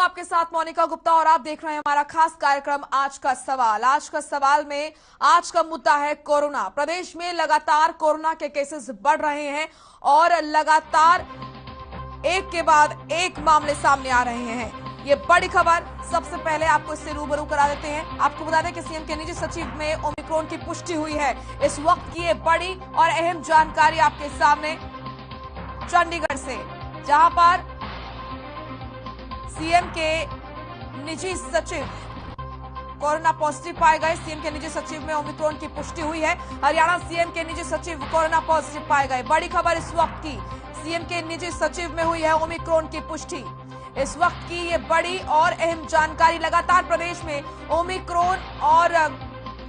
आपके साथ मोनिका गुप्ता और आप देख रहे हैं हमारा खास कार्यक्रम आज का सवाल। आज का सवाल में आज का मुद्दा है कोरोना। प्रदेश में लगातार कोरोना के केसेस बढ़ रहे हैं और लगातार एक के बाद एक मामले सामने आ रहे हैं। ये बड़ी खबर सबसे पहले आपको इससे रूबरू करा देते हैं। आपको बता दें कि सीएम के निजी सचिव में ओमिक्रॉन की पुष्टि हुई है। इस वक्त की ये बड़ी और अहम जानकारी आपके सामने चंडीगढ़ से, जहां पर सीएम के निजी सचिव कोरोना पॉजिटिव पाए गए। सीएम के निजी सचिव में ओमिक्रॉन की पुष्टि हुई है। हरियाणा सीएम के निजी सचिव कोरोना पॉजिटिव पाए गए। बड़ी खबर इस वक्त की, सीएम के निजी सचिव में हुई है ओमिक्रॉन की पुष्टि। इस वक्त की ये बड़ी और अहम जानकारी। लगातार प्रदेश में ओमिक्रॉन और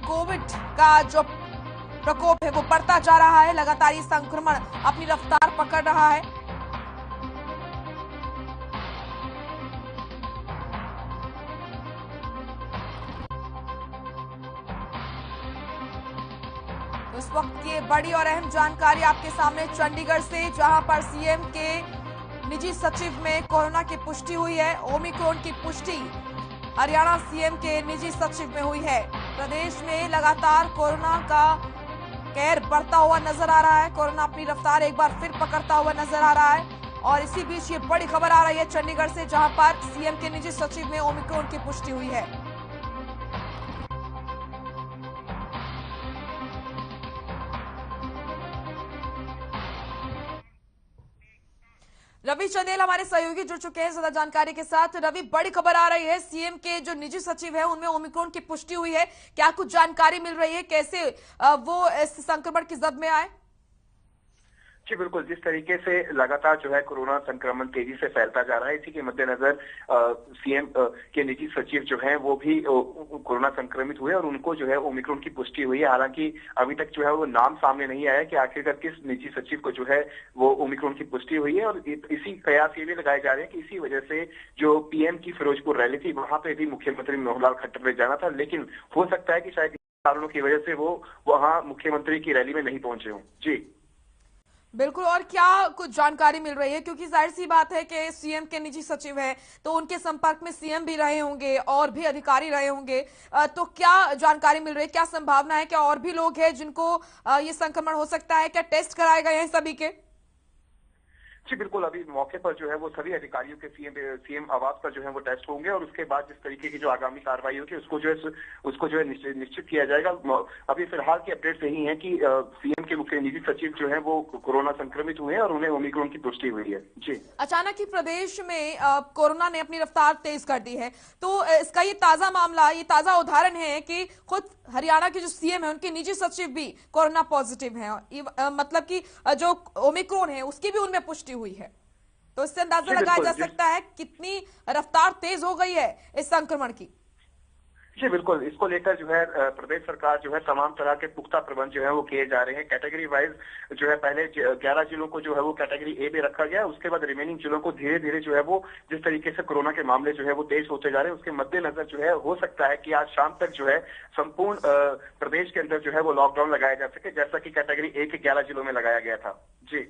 कोविड का जो प्रकोप है वो बढ़ता जा रहा है। लगातार ये संक्रमण अपनी रफ्तार पकड़ रहा है। इस वक्त की बड़ी और अहम जानकारी आपके सामने चंडीगढ़ से, जहां पर सीएम के निजी सचिव में कोरोना की पुष्टि हुई है। ओमिक्रॉन की पुष्टि हरियाणा सीएम के निजी सचिव में हुई है। प्रदेश में लगातार कोरोना का कहर बढ़ता हुआ नजर आ रहा है। कोरोना अपनी रफ्तार एक बार फिर पकड़ता हुआ नजर आ रहा है और इसी बीच ये बड़ी खबर आ रही है चंडीगढ़ से, जहां पर सीएम के निजी सचिव में ओमिक्रॉन की पुष्टि हुई है। रवि चंदेल हमारे सहयोगी जुड़ चुके हैं ज्यादा जानकारी के साथ। रवि, बड़ी खबर आ रही है, सीएम के जो निजी सचिव है उनमें ओमिक्रॉन की पुष्टि हुई है। क्या कुछ जानकारी मिल रही है, कैसे वो इस संक्रमण की जद में आए? जी बिल्कुल, जिस तरीके से लगातार जो है कोरोना संक्रमण तेजी से फैलता जा रहा है, इसी के मद्देनजर सीएम के निजी सचिव जो हैं वो भी कोरोना संक्रमित हुए और उनको जो है ओमिक्रॉन की पुष्टि हुई है। हालांकि अभी तक जो है वो नाम सामने नहीं आया कि आखिरकार किस निजी सचिव को जो है वो ओमिक्रॉन की पुष्टि हुई है। और इसी कयास ये भी लगाए जा रहे हैं कि इसी वजह से जो पीएम की फिरोजपुर रैली थी वहां पे भी मुख्यमंत्री मनोहर लाल खट्टर ने जाना था, लेकिन हो सकता है कि शायद कारणों की वजह से वो वहां मुख्यमंत्री की रैली में नहीं पहुंचे हों। जी बिल्कुल, और क्या कुछ जानकारी मिल रही है, क्योंकि जाहिर सी बात है कि सीएम के निजी सचिव है तो उनके संपर्क में सीएम भी रहे होंगे और भी अधिकारी रहे होंगे, तो क्या जानकारी मिल रही है, क्या संभावना है, क्या और भी लोग हैं जिनको ये संक्रमण हो सकता है? क्या टेस्ट कराए गए हैं सभी के? जी बिल्कुल, अभी मौके पर जो है वो सभी अधिकारियों के सीएम आवास पर जो है वो टेस्ट होंगे और उसके बाद जिस तरीके की जो आगामी कार्रवाई होगी उसको जो है निश्चित किया जाएगा। अभी फिलहाल की अपडेट यही है कि सीएम के मुख्य निजी सचिव जो है वो कोरोना संक्रमित हुए हैं और उन्हें ओमिक्रॉन की पुष्टि हुई है। जी, अचानक ही प्रदेश में कोरोना ने अपनी रफ्तार तेज कर दी है, तो इसका ये ताजा मामला, ये ताजा उदाहरण है कि खुद हरियाणा के जो सीएम है उनके निजी सचिव भी कोरोना पॉजिटिव हैं, मतलब कि जो ओमिक्रॉन है उसकी भी उनमें पुष्टि हुई है। तो इससे अंदाजा लगाया जा सकता है कितनी रफ्तार तेज हो गई है इस संक्रमण की। जी बिल्कुल, इसको लेकर जो है प्रदेश सरकार जो है तमाम तरह के पुख्ता प्रबंध जो है वो किए जा रहे हैं। कैटेगरी वाइज जो है पहले 11 जिलों को जो है वो कैटेगरी ए में रखा गया, उसके बाद रिमेनिंग जिलों को धीरे धीरे जो है वो जिस तरीके से कोरोना के मामले जो है वो तेज होते जा रहे हैं उसके मद्देनजर जो है हो सकता है कि आज शाम तक जो है संपूर्ण प्रदेश के अंदर जो है वो लॉकडाउन लगाया जा सके, जैसा कि कैटेगरी ए के 11 जिलों में लगाया गया था। जी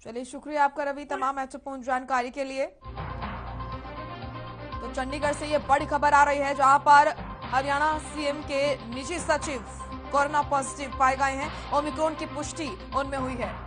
चलिए, शुक्रिया आपका रवि तमाम महत्वपूर्ण जानकारी के लिए। तो चंडीगढ़ से ये बड़ी खबर आ रही है, जहां पर हरियाणा सीएम के निजी सचिव कोरोना पॉजिटिव पाए गए हैं। ओमिक्रॉन की पुष्टि उनमें हुई है।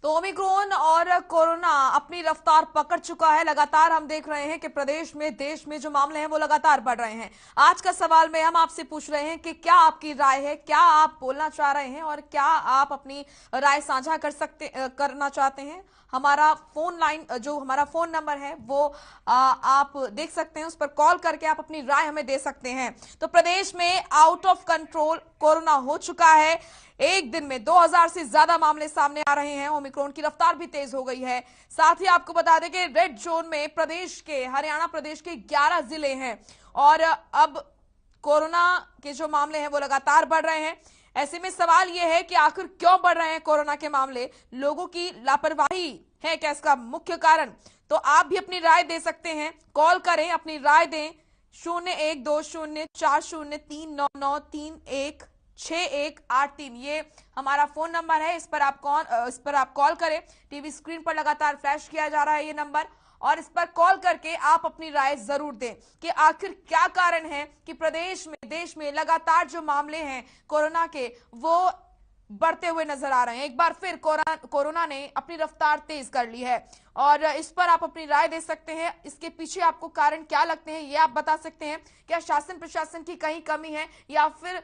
तो ओमिक्रॉन और कोरोना अपनी रफ्तार पकड़ चुका है। लगातार हम देख रहे हैं कि प्रदेश में, देश में जो मामले हैं वो लगातार बढ़ रहे हैं। आज का सवाल में हम आपसे पूछ रहे हैं कि क्या आपकी राय है, क्या आप बोलना चाह रहे हैं और क्या आप अपनी राय साझा करना चाहते हैं। हमारा फोन लाइन, जो हमारा फोन नंबर है वो आप देख सकते हैं, उस पर कॉल करके आप अपनी राय हमें दे सकते हैं। तो प्रदेश में आउट ऑफ कंट्रोल कोरोना हो चुका है। एक दिन में 2000 से ज्यादा मामले सामने आ रहे हैं। ओमिक्रॉन की रफ्तार भी तेज हो गई है। साथ ही आपको बता दें कि रेड जोन में हरियाणा प्रदेश के 11 जिले हैं और अब कोरोना के जो मामले हैं वो लगातार बढ़ रहे हैं। ऐसे में सवाल यह है कि आखिर क्यों बढ़ रहे हैं कोरोना के मामले, लोगों की लापरवाही है क्या इसका मुख्य कारण? तो आप भी अपनी राय दे सकते हैं, कॉल करें, अपनी राय दें। 012040499316 ये हमारा फोन नंबर है, इस पर आप कॉल करें। टीवी स्क्रीन पर लगातार फ्लैश किया जा रहा है ये नंबर, और इस पर कॉल करके आप अपनी राय जरूर दें कि आखिर क्या कारण है कि प्रदेश में, देश में लगातार जो मामले हैं कोरोना के वो बढ़ते हुए नजर आ रहे हैं। एक बार फिर कोरोना ने अपनी रफ्तार तेज कर ली है, और इस पर आप अपनी राय दे सकते हैं। इसके पीछे आपको कारण क्या लगते हैं ये आप बता सकते हैं। क्या शासन प्रशासन की कहीं कमी है या फिर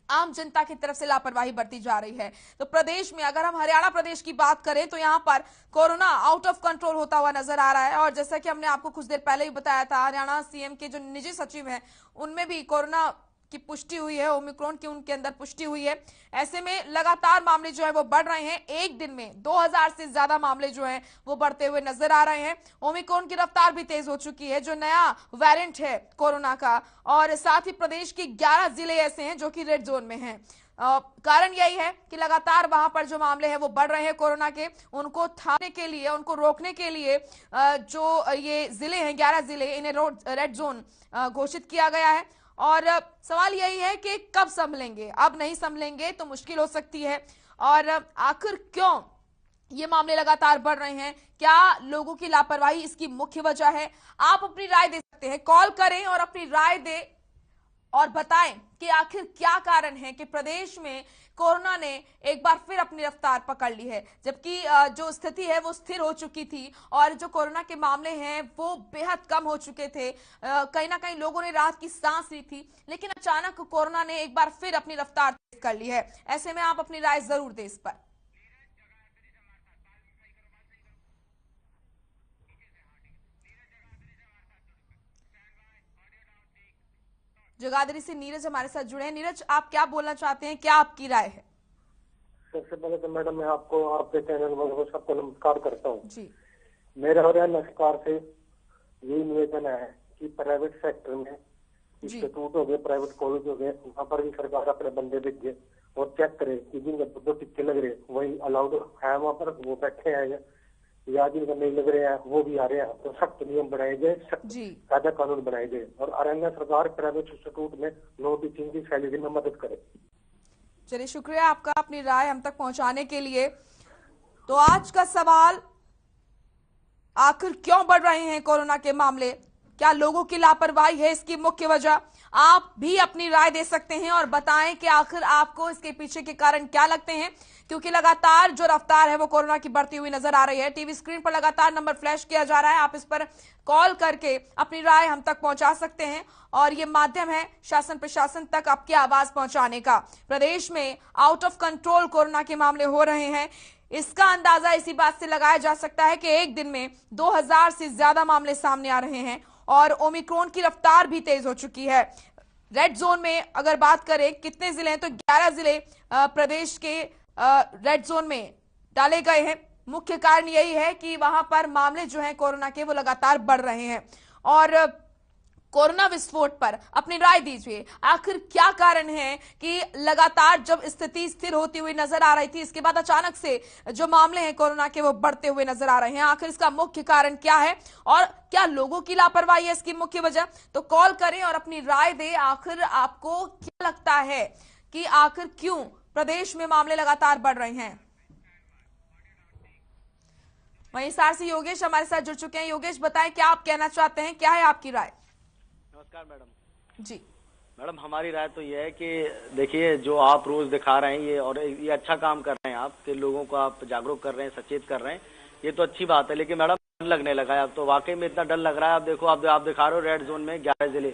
आम जनता की तरफ से लापरवाही बढ़ती जा रही है? तो प्रदेश में अगर हम हरियाणा प्रदेश की बात करें तो यहाँ पर कोरोना आउट ऑफ कंट्रोल होता हुआ नजर आ रहा है, और जैसा कि हमने आपको कुछ देर पहले ही बताया था, हरियाणा सीएम के जो निजी सचिव हैं उनमें भी कोरोना की पुष्टि हुई है, ओमिक्रॉन की उनके अंदर पुष्टि हुई है। ऐसे में लगातार मामले जो है वो बढ़ रहे हैं। एक दिन में 2000 से ज्यादा मामले जो हैं वो बढ़ते हुए नजर आ रहे हैं। ओमिक्रॉन की रफ्तार भी तेज हो चुकी है, जो नया वेरिएंट है कोरोना का, और साथ ही प्रदेश के 11 जिले ऐसे हैं जो कि रेड जोन में हैं। कारण यही है कि लगातार वहां पर जो मामले हैं वो बढ़ रहे हैं कोरोना के, उनको थामने के लिए, उनको रोकने के लिए जो ये जिले हैं 11 जिले, इन्हें रेड जोन घोषित किया गया है। और सवाल यही है कि कब संभलेंगे? अब नहीं संभलेंगे तो मुश्किल हो सकती है। और आखिर क्यों ये मामले लगातार बढ़ रहे हैं? क्या लोगों की लापरवाही इसकी मुख्य वजह है? आप अपनी राय दे सकते हैं, कॉल करें और अपनी राय दें और बताएं कि आखिर क्या कारण है कि प्रदेश में कोरोना ने एक बार फिर अपनी रफ्तार पकड़ ली है, जबकि जो स्थिति है वो स्थिर हो चुकी थी और जो कोरोना के मामले हैं वो बेहद कम हो चुके थे। कहीं ना कहीं लोगों ने राहत की सांस ली थी, लेकिन अचानक कोरोना ने एक बार फिर अपनी रफ्तार तेज कर ली है। ऐसे में आप अपनी राय जरूर दें इस पर। जगाधरी से नीरज हमारे साथ जुड़े हैं। नीरज, आप क्या बोलना चाहते हैं, क्या आपकी राय है? सबसे पहले तो मैडम मैं आपको, आपके चैनल वालों को सबको नमस्कार करता हूँ जी। मेरा हो रहा है सरकार से यही निवेदन है कि प्राइवेट सेक्टर में इंस्टीट्यूट हो गए, प्राइवेट कॉलेज हो गए, वहाँ पर भी सरकार अपने बंदे भेजे और चेक करे कि जिनके दो टिक्के लग रहे वही अलाउड है वहाँ पर, वो बैठे हैं, या जिनका नहीं लग रहे हैं वो भी आ रहे हैं। तो सख्त नियम बनाए जाए, सख्त कायदा कानून बनाए जाए, और हरियाणा सरकार प्राइवेट इंस्टीट्यूट में नो टीचिंग की सैलरी में मदद करे। चलिए, शुक्रिया आपका अपनी राय हम तक पहुंचाने के लिए। तो आज का सवाल, आखिर क्यों बढ़ रहे हैं कोरोना के मामले? क्या लोगों की लापरवाही है इसकी मुख्य वजह? आप भी अपनी राय दे सकते हैं और बताएं कि आखिर आपको इसके पीछे के कारण क्या लगते हैं, क्योंकि लगातार जो रफ्तार है वो कोरोना की बढ़ती हुई नजर आ रही है। टीवी स्क्रीन पर लगातार नंबर फ्लैश किया जा रहा है, आप इस पर कॉल करके अपनी राय हम तक पहुंचा सकते हैं, और ये माध्यम है शासन प्रशासन तक आपकी आवाज पहुंचाने का। प्रदेश में आउट ऑफ कंट्रोल कोरोना के मामले हो रहे हैं, इसका अंदाजा इसी बात से लगाया जा सकता है कि एक दिन में 2000 से ज्यादा मामले सामने आ रहे हैं, और ओमिक्रॉन की रफ्तार भी तेज हो चुकी है। रेड जोन में अगर बात करें कितने जिले हैं, तो 11 जिले प्रदेश के रेड जोन में डाले गए हैं। मुख्य कारण यही है कि वहां पर मामले जो हैं कोरोना के वो लगातार बढ़ रहे हैं। और कोरोना विस्फोट पर अपनी राय दीजिए, आखिर क्या कारण है कि लगातार जब स्थिति स्थिर होती हुई नजर आ रही थी, इसके बाद अचानक से जो मामले हैं कोरोना के वो बढ़ते हुए नजर आ रहे हैं? आखिर इसका मुख्य कारण क्या है, और क्या लोगों की लापरवाही है इसकी मुख्य वजह? तो कॉल करें और अपनी राय दें। आखिर आपको क्या लगता है कि आखिर क्यों प्रदेश में मामले लगातार बढ़ रहे हैं? वहीं सार से योगेश हमारे साथ जुड़ चुके हैं। योगेश, बताएं क्या आप कहना चाहते हैं, क्या है आपकी राय? नमस्कार मैडम। जी मैडम, हमारी राय तो ये है कि देखिए, जो आप रोज दिखा रहे हैं ये, और ये अच्छा काम कर रहे हैं आप, कि लोगों को आप जागरूक कर रहे हैं, सचेत कर रहे हैं, ये तो अच्छी बात है। लेकिन मैडम डर लगने लगा है अब तो, वाकई में इतना डर लग रहा है। आप देखो, आप दिखा रहे हो रेड जोन में 11 जिले,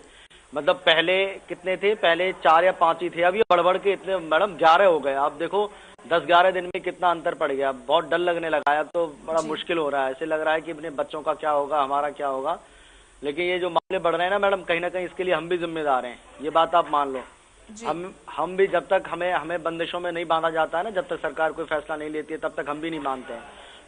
मतलब पहले कितने थे? पहले 4 या 5 ही थे, अब ये बढ़ के इतने मैडम 11 हो गए। आप देखो 10-11 दिन में कितना अंतर पड़ गया। बहुत डर लगने लगा है अब तो, बड़ा मुश्किल हो रहा है। ऐसे लग रहा है कि अपने बच्चों का क्या होगा, हमारा क्या होगा। लेकिन ये जो मामले बढ़ रहे हैं ना मैडम, कहीं ना कहीं इसके लिए हम भी जिम्मेदार हैं, ये बात आप मान लो। हम भी, जब तक हमें बंदिशों में नहीं बांधा जाता है ना, जब तक सरकार कोई फैसला नहीं लेती है, तब तक हम भी नहीं मानते हैं।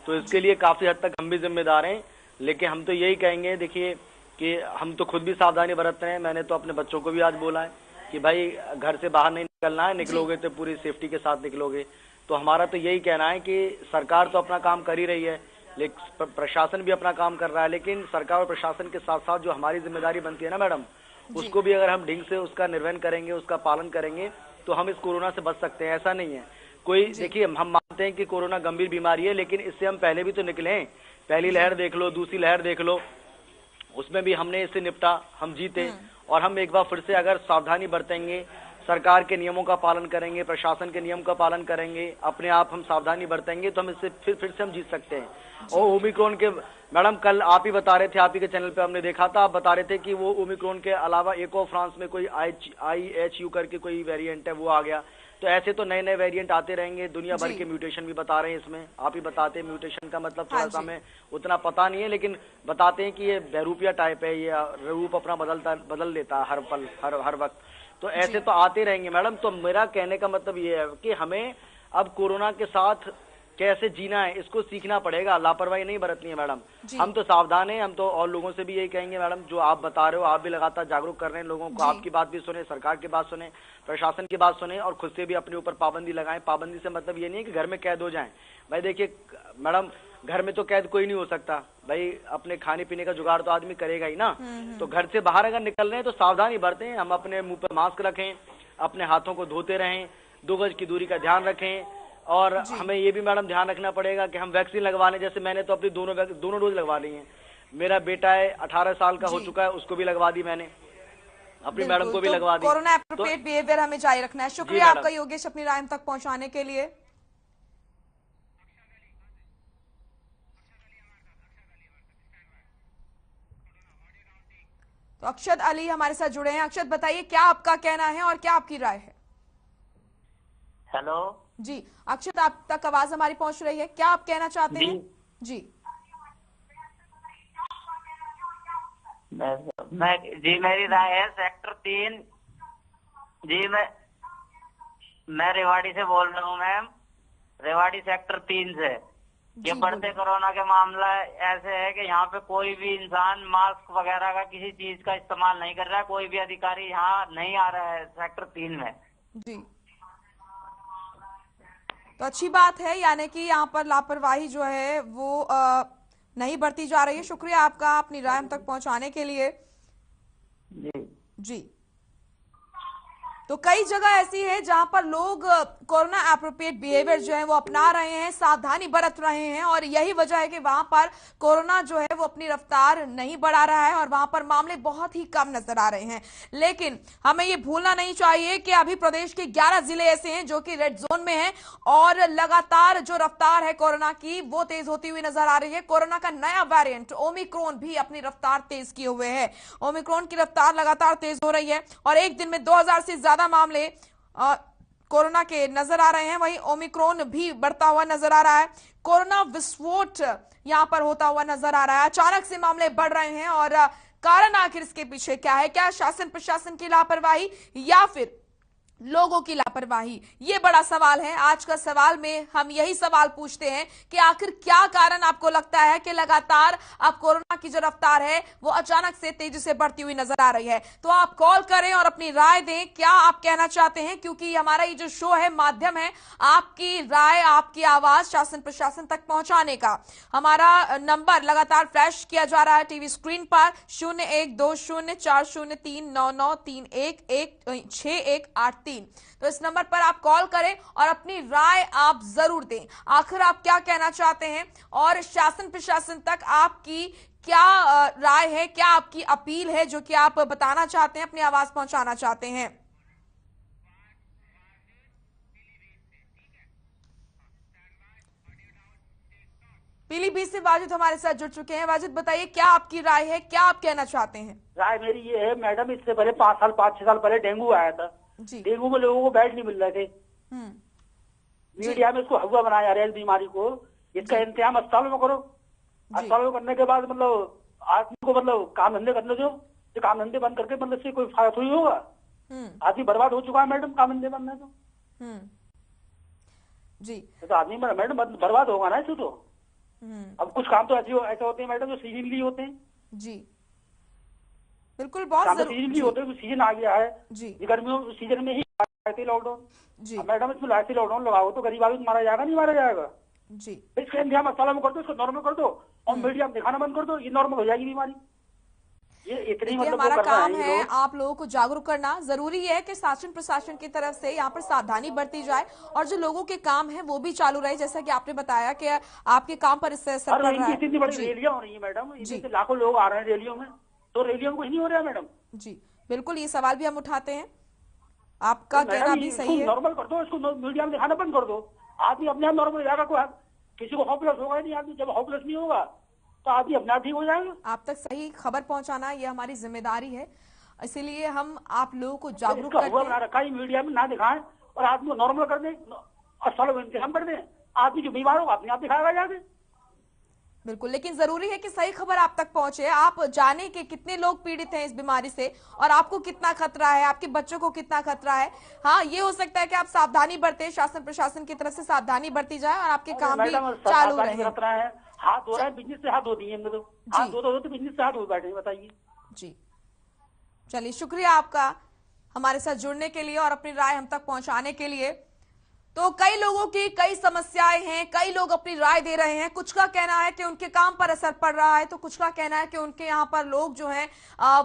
तो इसके लिए काफी हद तक हम भी जिम्मेदार हैं। लेकिन हम तो यही कहेंगे, देखिए, कि हम तो खुद भी सावधानी बरत रहे हैं। मैंने तो अपने बच्चों को भी आज बोला है कि भाई घर से बाहर नहीं निकलना है, निकलोगे तो पूरी सेफ्टी के साथ निकलोगे। तो हमारा तो यही कहना है कि सरकार तो अपना काम कर ही रही है, लेकिन प्रशासन भी अपना काम कर रहा है, लेकिन सरकार और प्रशासन के साथ साथ जो हमारी जिम्मेदारी बनती है ना मैडम, उसको भी अगर हम ढंग से उसका निर्वहन करेंगे, उसका पालन करेंगे, तो हम इस कोरोना से बच सकते हैं। ऐसा नहीं है कोई, देखिए हम मानते हैं कि कोरोना गंभीर बीमारी है, लेकिन इससे हम पहले भी तो निकले हैं। पहली लहर देख लो, दूसरी लहर देख लो, उसमें भी हमने इससे निपटा, हम जीते। और हम एक बार फिर से अगर सावधानी बरतेंगे, सरकार के नियमों का पालन करेंगे, प्रशासन के नियम का पालन करेंगे, अपने आप हम सावधानी बरतेंगे, तो हम इससे फिर से हम जीत सकते हैं। और ओमिक्रॉन के मैडम कल आप ही बता रहे थे, आप ही के चैनल पे हमने देखा था, आप बता रहे थे कि वो ओमिक्रॉन के अलावा एक और फ्रांस में कोई IHU करके कोई वेरिएंट है, वो आ गया। तो ऐसे तो नए नए वेरिएंट आते रहेंगे, दुनिया भर के म्यूटेशन भी बता रहे हैं इसमें। आप ही बताते हैं म्यूटेशन का मतलब थोड़ा सा हमें उतना पता नहीं है, लेकिन बताते हैं कि ये बहरूपिया टाइप है, ये रूप अपना बदल लेता है हर पल हर वक्त। तो ऐसे तो आते रहेंगे मैडम। तो मेरा कहने का मतलब ये है कि हमें अब कोरोना के साथ कैसे जीना है, इसको सीखना पड़ेगा, लापरवाही नहीं बरतनी है मैडम। हम तो सावधान हैं, हम तो और लोगों से भी यही कहेंगे मैडम, जो आप बता रहे हो, आप भी लगातार जागरूक कर रहे हैं लोगों को, आपकी बात भी सुने, सरकार की बात सुने, प्रशासन की बात सुने, और खुद से भी अपने ऊपर पाबंदी लगाएं। पाबंदी से मतलब ये नहीं है कि घर में कैद हो जाएं। भाई देखिए मैडम, घर में तो कैद कोई नहीं हो सकता भाई, अपने खाने पीने का जुगाड़ तो आदमी करेगा ही ना। तो घर से बाहर अगर निकल रहे हैं तो सावधानी बरतें, हम अपने मुंह पर मास्क रखें, अपने हाथों को धोते रहें, 2 गज की दूरी का ध्यान रखें। और हमें ये भी मैडम ध्यान रखना पड़ेगा कि हम वैक्सीन लगवा लें। जैसे मैंने तो अपनी दोनों डोज लगवा ली हैं। मेरा बेटा है 18 साल का हो चुका है, उसको भी लगवा दी मैंने, अपनी मैडम को भी लगवा दी। कोरोना एप्रोप्रिएट बिहेवियर हमें जारी रखना है। शुक्रिया आपका योगेश अपनी राय तक पहुंचाने के लिए। तो अक्षत अली हमारे साथ जुड़े हैं। अक्षत बताइए, क्या आपका कहना है और क्या आपकी राय है? हेलो जी अक्षत, आप तक आवाज हमारी पहुंच रही है, क्या आप कहना चाहते हैं? जी जी मेरी राय है सेक्टर 3। जी मैं रेवाड़ी से बोल रहा हूँ मैम, रेवाड़ी सेक्टर 3 से। ये बढ़ते कोरोना के मामला ऐसे है कि यहाँ पे कोई भी इंसान मास्क वगैरह का किसी चीज का इस्तेमाल नहीं कर रहा है, कोई भी अधिकारी यहाँ नहीं आ रहा है सेक्टर 3 में। जी तो अच्छी बात है, यानी कि यहाँ पर लापरवाही जो है वो नहीं बरती जा रही है। शुक्रिया आपका अपनी राय हम तक पहुंचाने के लिए। जी तो कई जगह ऐसी है जहां पर लोग कोरोना एप्रोप्रिएट बिहेवियर जो है वो अपना रहे हैं, सावधानी बरत रहे हैं, और यही वजह है कि वहां पर कोरोना जो है वो अपनी रफ्तार नहीं बढ़ा रहा है और वहां पर मामले बहुत ही कम नजर आ रहे हैं। लेकिन हमें ये भूलना नहीं चाहिए कि अभी प्रदेश के 11 जिले ऐसे हैं जो कि रेड जोन में हैं और लगातार जो रफ्तार है कोरोना की वो तेज होती हुई नजर आ रही है। कोरोना का नया वेरिएंट ओमिक्रॉन भी अपनी रफ्तार तेज किए हुए है। ओमिक्रॉन की रफ्तार लगातार तेज हो रही है और एक दिन में 2000 से ज्यादा मामले कोरोना के नजर आ रहे हैं। वहीं ओमिक्रॉन भी बढ़ता हुआ नजर आ रहा है। कोरोना विस्फोट यहां पर होता हुआ नजर आ रहा है। अचानक से मामले बढ़ रहे हैं और कारण आखिर इसके पीछे क्या है? क्या शासन प्रशासन की लापरवाही या फिर लोगों की लापरवाही? ये बड़ा सवाल है। आज का सवाल में हम यही सवाल पूछते हैं कि आखिर क्या कारण आपको लगता है कि लगातार अब कोरोना की जो रफ्तार है वो अचानक से तेजी से बढ़ती हुई नजर आ रही है? तो आप कॉल करें और अपनी राय दें, क्या आप कहना चाहते हैं, क्योंकि हमारा ये जो शो है माध्यम है आपकी राय, आपकी आवाज शासन प्रशासन तक पहुंचाने का। हमारा नंबर लगातार फ्लैश किया जा रहा है टीवी स्क्रीन पर 012040393161 तो इस नंबर पर आप कॉल करें और अपनी राय आप जरूर दें। आखिर आप क्या कहना चाहते हैं और शासन प्रशासन तक आपकी क्या राय है, क्या आपकी अपील है जो कि आप बताना चाहते हैं, अपनी आवाज पहुंचाना चाहते हैं? पीलीभीत से वाजिद हमारे साथ जुड़ चुके हैं। वाजिद बताइए, क्या आपकी राय है, क्या आप कहना चाहते हैं? राय मेरी ये है मैडम, इससे पहले 5-6 साल पहले डेंगू आया था। डेंगू में लोगों को बेड नहीं मिल रहे थे। मीडिया में इसको हवा बनाया जा रहा है बीमारी को। इसका इंतजाम अस्पतालों में करो। अस्पतालों में करने के बाद मतलब आदमी को मतलब काम धंधे करने दो। जो काम धंधे बंद करके मतलब से कोई फायदा थोड़ी होगा। आदमी बर्बाद हो चुका है मैडम, काम धंधे बंद है तो जी तो आदमी मैडम बर्बाद होगा ना इससे तो। अब कुछ काम तो ऐसे होते हैं मैडम जो सीजनली होते हैं। जी बिल्कुल, बहुत सीजनली होते हैं। सीजन आ गया है जी, गर्मियों सीजन में ही लॉकडाउन जी मैडम, इसमें लाइट लॉकडाउन लगाओ तो गरीब आदमी मारा जाएगा नहीं मारा जाएगा? जी इसके इंतजाम मसाला में कर दो, इसको नॉर्मल कर दो और मीडिया में दिखाना बंद कर दो, ये नॉर्मल हो जाएगी बीमारी। ये इतनी देखिए, मतलब हमारा वो कर रहे काम हैं ये है लोग। आप लोगों को जागरूक करना। जरूरी है कि शासन प्रशासन की तरफ से यहाँ पर सावधानी बरती जाए और जो लोगों के काम है वो भी चालू रहे, जैसा कि आपने बताया कि आपके काम पर इससे असर और पड़ रहा इनकी है। इतनी बड़ी जी रैलियां हो रही है मैडम, जी। इनसे लाखों लोग आ रहे हैं रैलियों में, तो रैलियों में कुछ नहीं हो रहा है मैडम। जी बिल्कुल, ये सवाल भी हम उठाते हैं, आपका तो कहना मैडम भी इसको सही है। नॉर्मल कर दो, इसको मीडिया में दिखाना बंद कर दो, आदमी अपने आप नॉर्मल हो जाएगा। कोई किसी को हॉपलेस होगा नहीं, आदमी जब हॉपलेस नहीं होगा तो आदमी अपने आप ठीक हो जाएगा। आप तक सही खबर पहुंचाना ये हमारी जिम्मेदारी है, इसीलिए हम आप लोगों को जागरूक इसका हुआ करते बना हैं। रखा है, मीडिया में ना दिखाएं और आदमी को नॉर्मल कर दें, अस्पतालों में इंतजाम कर दें, आदमी जो बीमार होगा अपने आप दिखाएगा जाके। बिल्कुल, लेकिन जरूरी है कि सही खबर आप तक पहुंचे, आप जाने कि कितने लोग पीड़ित हैं इस बीमारी से और आपको कितना खतरा है, आपके बच्चों को कितना खतरा है। हाँ, ये हो सकता है कि आप सावधानी बरतें, शासन प्रशासन की तरफ से सावधानी बरती जाए और आपके काम भी चालू रहे। हाथ धो रहे हैं, बिजनेस से हाथ धो दिए हमने, तो हाथ धो तो बिजनेस से हाथ धो बैठे, बताइए। जी चलिए, शुक्रिया आपका हमारे साथ जुड़ने के लिए और अपनी राय हम तक पहुंचाने के लिए। तो कई लोगों की कई समस्याएं हैं, कई लोग अपनी राय दे रहे हैं। कुछ का कहना है कि उनके काम पर असर पड़ रहा है, तो कुछ का कहना है कि उनके यहाँ पर लोग जो हैं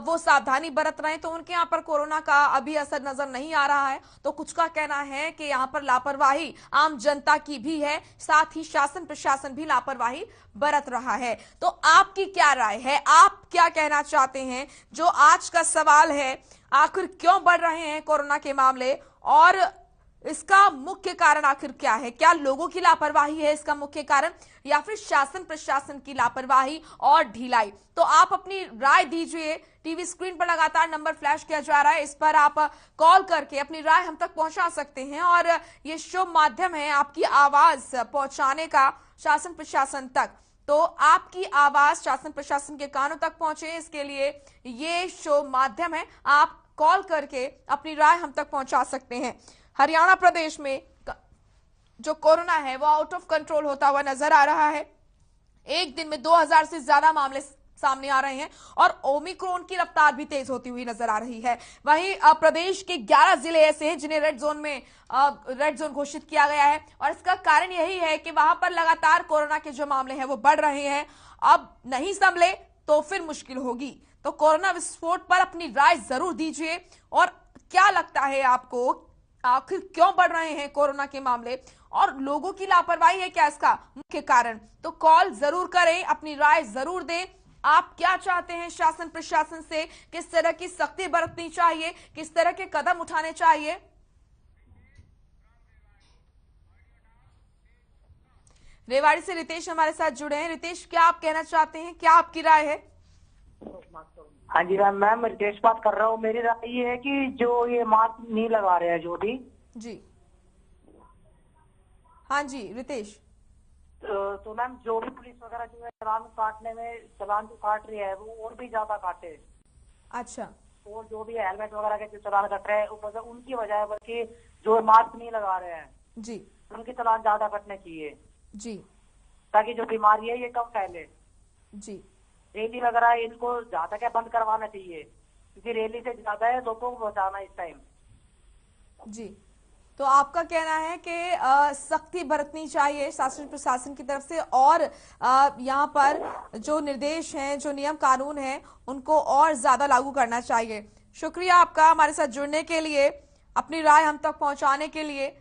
वो सावधानी बरत रहे हैं, तो उनके यहाँ पर कोरोना का अभी असर नजर नहीं आ रहा है। तो कुछ का कहना है कि यहाँ पर लापरवाही आम जनता की भी है, साथ ही शासन प्रशासन भी लापरवाही बरत रहा है। तो आपकी क्या राय है, आप क्या कहना चाहते हैं? जो आज का सवाल है, आखिर क्यों बढ़ रहे हैं कोरोना के मामले और इसका मुख्य कारण आखिर क्या है? क्या लोगों की लापरवाही है इसका मुख्य कारण या फिर शासन प्रशासन की लापरवाही और ढिलाई? तो आप अपनी राय दीजिए। टीवी स्क्रीन पर लगातार नंबर फ्लैश किया जा रहा है, इस पर आप कॉल करके अपनी राय हम तक पहुंचा सकते हैं और ये शुभ माध्यम है आपकी आवाज पहुंचाने का शासन प्रशासन तक। तो आपकी आवाज शासन प्रशासन के कानों तक पहुंचे, इसके लिए ये शो माध्यम है। आप कॉल करके अपनी राय हम तक पहुंचा सकते हैं। हरियाणा प्रदेश में जो कोरोना है वो आउट ऑफ कंट्रोल होता हुआ नजर आ रहा है। एक दिन में 2000 से ज्यादा मामले सामने आ रहे हैं और ओमिक्रॉन की रफ्तार भी तेज होती हुई नजर आ रही है। वहीं प्रदेश के 11 जिले ऐसे हैं जिन्हें रेड जोन घोषित किया गया है और इसका कारण यही है कि वहां पर लगातार कोरोना के जो मामले हैं वो बढ़ रहे हैं। अब नहीं संभले तो फिर मुश्किल होगी। तो कोरोना विस्फोट पर अपनी राय जरूर दीजिए और क्या लगता है आपको, आखिर क्यों बढ़ रहे हैं कोरोना के मामले और लोगों की लापरवाही है क्या इसका मुख्य कारण? तो कॉल जरूर करें, अपनी राय जरूर दें। आप क्या चाहते हैं शासन प्रशासन से, किस तरह की सख्ती बरतनी चाहिए, किस तरह के कदम उठाने चाहिए? रेवाड़ी से रितेश हमारे साथ जुड़े हैं। रितेश, क्या आप कहना चाहते हैं, क्या आपकी राय है? हाँ जी मैम, मैं रितेश बात कर रहा हूँ। मेरी राय ये है कि जो ये मास्क नहीं लगा रहे हैं जो भी जी, हाँ जी रितेश। तो मैम जो भी पुलिस वगैरह जो है चालान जो काट रही है वो और भी ज्यादा काटे। अच्छा। और जो भी हेलमेट वगैरह के जो चालान कट रहे हैं ऊपर से उनकी वजह, बल्कि जो मास्क नहीं लगा रहे हैं जी, उनके चालान ज्यादा कटने चाहिए जी, ताकि जो बीमारी है ये कम फैले। जी, रैली वगैरह है इनको ज्यादा क्या बंद करवाना चाहिए, क्योंकि रैली से ज्यादा है लोगों को बचाना इस टाइम। जी, तो आपका कहना है कि सख्ती बरतनी चाहिए शासन प्रशासन की तरफ से और यहाँ पर जो निर्देश हैं, जो नियम कानून हैं, उनको और ज्यादा लागू करना चाहिए। शुक्रिया आपका हमारे साथ जुड़ने के लिए, अपनी राय हम तक पहुंचाने के लिए।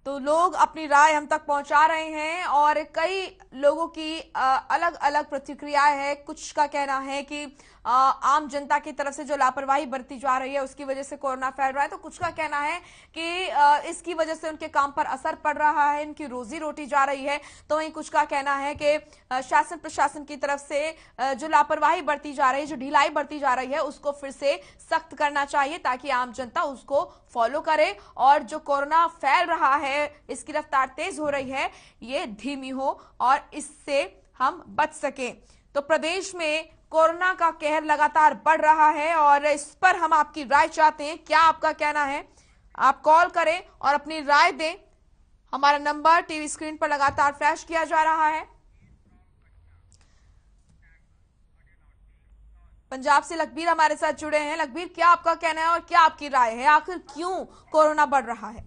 तो लोग अपनी राय हम तक पहुंचा रहे हैं और कई लोगों की अलग अलग प्रतिक्रियाएं हैं। कुछ का कहना है कि आम जनता की तरफ से जो लापरवाही बरती जा रही है उसकी वजह से कोरोना फैल रहा है, तो कुछ का कहना है कि इसकी वजह से उनके काम पर असर पड़ रहा है, इनकी रोजी रोटी जा रही है। तो वहीं कुछ का कहना है कि शासन प्रशासन की तरफ से जो लापरवाही बरती जा रही है, जो ढिलाई बरती जा रही है, उसको फिर से सख्त करना चाहिए ताकि आम जनता उसको फॉलो करे और जो कोरोना फैल रहा है, इसकी रफ्तार तेज हो रही है, ये धीमी हो और इससे हम बच सकें। तो प्रदेश में कोरोना का कहर लगातार बढ़ रहा है और इस पर हम आपकी राय चाहते हैं। क्या आपका कहना है? आप कॉल करें और अपनी राय दें। हमारा नंबर टीवी स्क्रीन पर लगातार फ्लैश किया जा रहा है। पंजाब से लखबीर हमारे साथ जुड़े हैं। लखबीर, क्या आपका कहना है और क्या आपकी राय है, आखिर क्यों कोरोना बढ़ रहा है?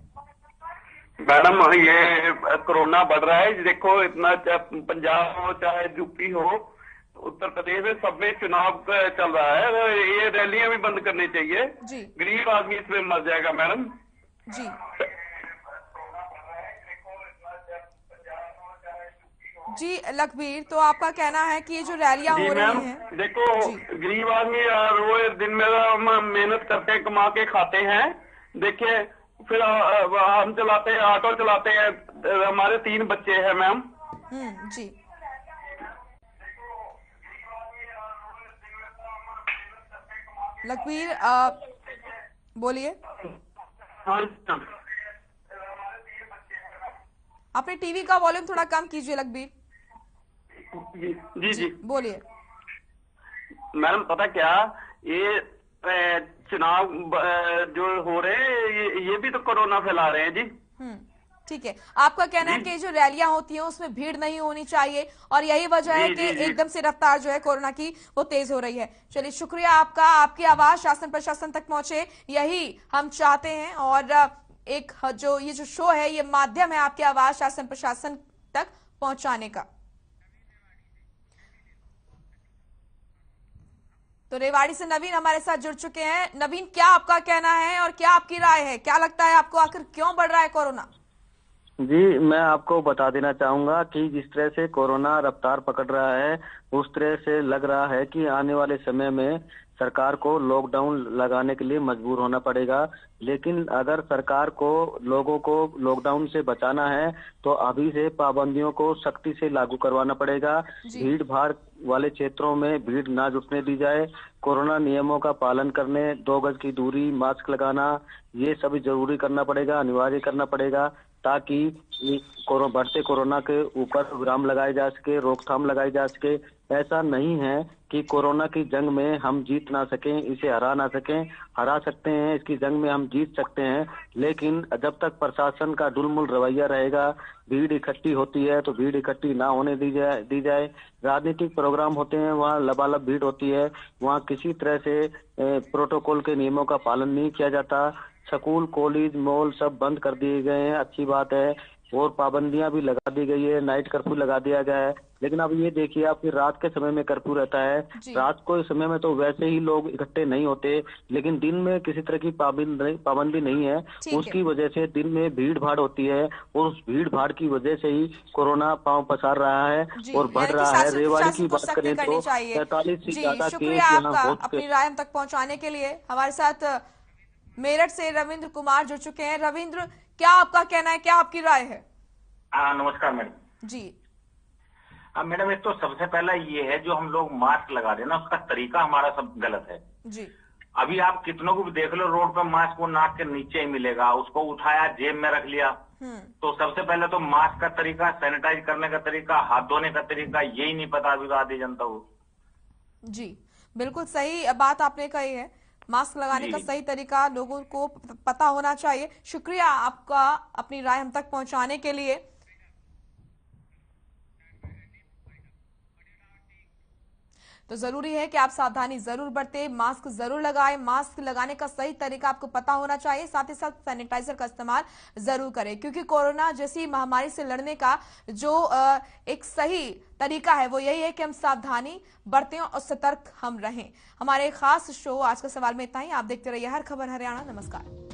मैडम, ये कोरोना बढ़ रहा है, देखो इतना, पंजाब हो चाहे यूपी हो, उत्तर प्रदेश में सब में चुनाव चल रहा है, ये रैलियां भी बंद करनी चाहिए जी। गरीब आदमी इसमें मर जाएगा मैडम जी। जी लखबीर, तो आपका कहना है कि ये जो रैलियां हो रही हैं, देखो गरीब आदमी वो दिन में मेहनत करते हैं, कमा के खाते हैं, देखिए फिर हम चलाते हैं, ऑटो चलाते हैं, हमारे 3 बच्चे हैं मैम। जी। लखबीर बोलिए। अपने टीवी का वॉल्यूम थोड़ा कम कीजिए लखबीर। जी बोलिए। मैडम, पता क्या, ये चुनाव जो हो रहे हैं ये भी तो कोरोना फैला रहे हैं जी। ठीक है, आपका कहना है कि जो रैलियां होती हैं उसमें भीड़ नहीं होनी चाहिए और यही वजह है कि एकदम से रफ्तार जो है कोरोना की वो तेज हो रही है। चलिए, शुक्रिया आपका, आपकी आवाज शासन प्रशासन तक पहुंचे यही हम चाहते हैं और एक जो ये जो शो है ये माध्यम है आपकी आवाज शासन प्रशासन तक पहुंचाने का। तो रेवाड़ी से नवीन हमारे साथ जुड़ चुके हैं। नवीन, क्या आपका कहना है और क्या आपकी राय है, क्या लगता है आपको, आखिर क्यों बढ़ रहा है कोरोना? जी, मैं आपको बता देना चाहूंगा कि जिस तरह से कोरोना रफ्तार पकड़ रहा है उस तरह से लग रहा है कि आने वाले समय में सरकार को लॉकडाउन लगाने के लिए मजबूर होना पड़ेगा। लेकिन अगर सरकार को लोगों को लॉकडाउन से बचाना है तो अभी से पाबंदियों को सख्ती से लागू करवाना पड़ेगा। भीड़ भाड़ वाले क्षेत्रों में भीड़ ना जुटने दी जाए, कोरोना नियमों का पालन करने, 2 गज की दूरी, मास्क लगाना, ये सभी जरूरी करना पड़ेगा, अनिवार्य करना पड़ेगा, ताकि बढ़ते कोरोना के ऊपर विराम लगाए जा सके, रोकथाम लगाई जा सके। ऐसा नहीं है कि कोरोना की जंग में हम जीत ना सकें, इसे हरा ना सकें, हरा सकते हैं, इसकी जंग में हम जीत सकते हैं, लेकिन जब तक प्रशासन का डुलमुल रवैया रहेगा, भीड़ इकट्ठी होती है तो भीड़ इकट्ठी ना होने दी जाए। राजनीतिक प्रोग्राम होते हैं, वहाँ लबालब भीड़ होती है, वहाँ किसी तरह से प्रोटोकॉल के नियमों का पालन नहीं किया जाता। स्कूल, कॉलेज, मॉल सब बंद कर दिए गए हैं, अच्छी बात है, और पाबंदियां भी लगा दी गई है, नाइट कर्फ्यू लगा दिया गया है। लेकिन अब ये देखिए, आपकी रात के समय में कर्फ्यू रहता है, रात को समय में तो वैसे ही लोग इकट्ठे नहीं होते, लेकिन दिन में किसी तरह की पाबंदी नहीं है, उसकी वजह से दिन में भीड़ भाड़ होती है और उस भीड़ भाड़ की वजह से ही कोरोना पांव पसार रहा है और बढ़ रहा है। रेवाड़ी की बात करें तो 45 से ज्यादा केस यहाँ हो चुके। अपनी राय तक पहुँचाने के लिए हमारे साथ मेरठ से रविंद्र कुमार जुड़ चुके हैं। रविंद्र, क्या आपका कहना है, क्या आपकी राय है? नमस्कार मैडम जी। मैडम, एक तो सबसे पहला ये है, जो हम लोग मास्क लगा रहे हैं ना, उसका तरीका हमारा सब गलत है जी। अभी आप कितनों को भी देख लो, रोड पर मास्क वो नाक के नीचे ही मिलेगा, उसको उठाया जेब में रख लिया। तो सबसे पहले तो मास्क का तरीका, सैनिटाइज करने का तरीका, हाथ धोने का तरीका, यही नहीं पता अभी आधी जनता को। जी, बिल्कुल सही बात आपने कही है, मास्क लगाने का सही तरीका लोगों को पता होना चाहिए। शुक्रिया आपका अपनी राय हम तक पहुंचाने के लिए। तो जरूरी है कि आप सावधानी जरूर बरतें, मास्क जरूर लगाएं, मास्क लगाने का सही तरीका आपको पता होना चाहिए, साथ ही साथ सैनिटाइजर का इस्तेमाल जरूर करें, क्योंकि कोरोना जैसी महामारी से लड़ने का जो एक सही तरीका है वो यही है कि हम सावधानी बरतें और सतर्क हम रहें। हमारे खास शो आज का सवाल में इतना ही। आप देखते रहिए हर खबर हरियाणा। नमस्कार।